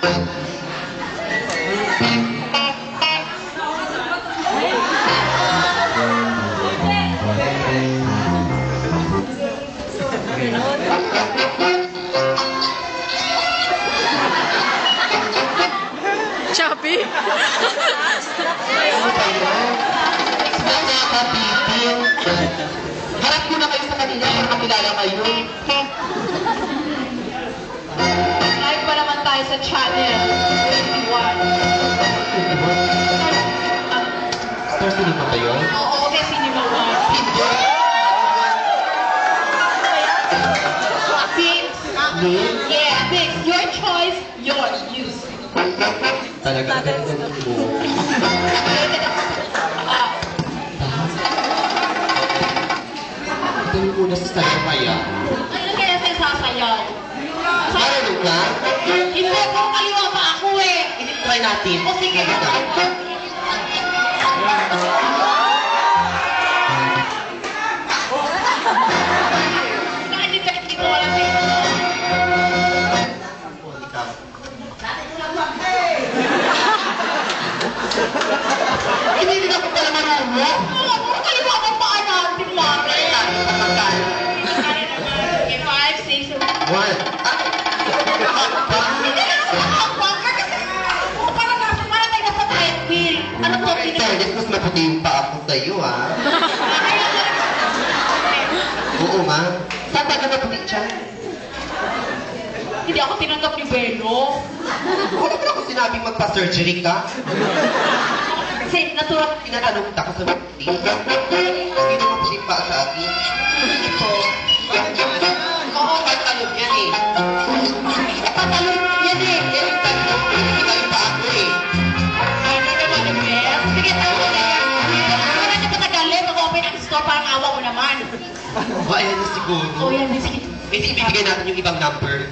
Choppy. Harap ko na kayo sa kanila para makilala kayo. Live pa naman tayo sa channel 21. Star Cinema ba yun? Oo, okay, Cinema 1. Biggs. Yeah, Biggs. Your choice, your use. Talaga, ganun mo. Ito yung una sa sayo kaya. Ano kaya sa sasayaw? Marunong ka? Hindi ko kaliwa pa ako eh. Try natin. O sige. Hindi ko alam eh. Hindi ako pala marunong. Oo, kaliwa pa pa natin, Mare. Okay, 5, 6, 7. One. Hindi na ako makakapag kasi para tayo nasa treadmill. Ano to? Fairness, mas maputi yung pa ako sa'yo, ah. Oo, ma. Saan ba ka maputi siya? Hindi ako tinanggap ni Beno. Wala mo na ako sinabing magpa-surgery ka. Kasi natural. Tinatanong kita ko sa maputi. Sino maputi pa sa akin? Ito. Oo, patalog yan eh. Patalong yan eh. Yan yung tanong. Iba yung pa ako eh. Ano naman ang best? Sige, tama na yan. Wala na patagalin. Mag-open ang store, parang awa mo naman. O, ayan na siguro. O yan, sige. May ibibigay natin yung ibang number.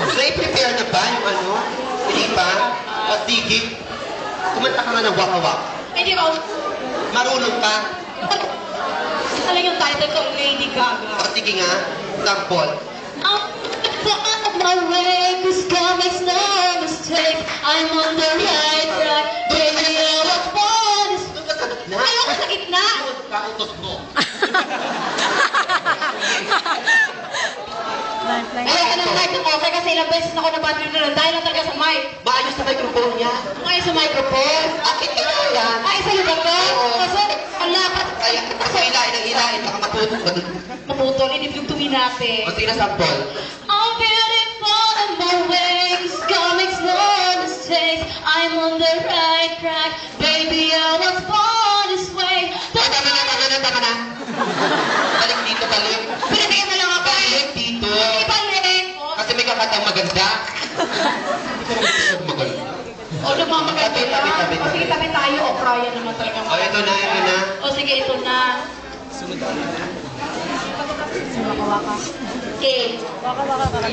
So, i-prepare na ba yung ano? Hindi pa? O, sige. Kumanta ka nga ng waka-wak. Hindi ba? Marunong ka? Ano yung title ko? Lady Gaga. O, sige nga. Sample. On my way, this girl makes no mistake. I'm on the right track. Baby, I was born this Doon ka sa gitna. Ayoko sa gitna! Doon ka, utos mo. Ayoko ng mic ng okay kasi ilang beses na ako nabattery na lang dahil lang talaga sa mic. Maayos sa microphone niya. Ngayon sa microphone. Akin ito yan. Ay, sa'yo ba to? Oo. Kasi, ang lapat. Kaya, kasi hilahin, baka maputol ka dun. Maputol, inibigtuin natin. O, sige na, sample. I'm beautiful in my ways. God makes no mistakes. I'm on the right track. Baby, I was born this way. Ay, tama na. Balik dito, balik. Pinatigyan na lang ako. Balik dito. Ibalik. Kasi may kakatang maganda. Maganda. O, nagmamaganda Tabi. O, sige, tabi tayo. O, Brian naman talaga. O, ito na. O, sige, ito na. Waka-waka. Okay.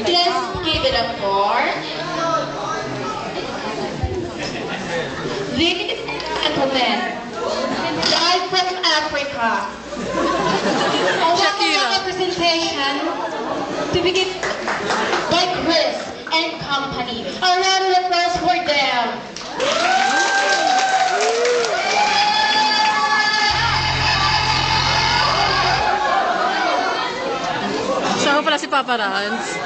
Let's give it up for ladies and gentlemen, live from Africa. A waka-waka presentation to begin by Chris and company. A round of applause for them. Siya ko pala si Papa Rans.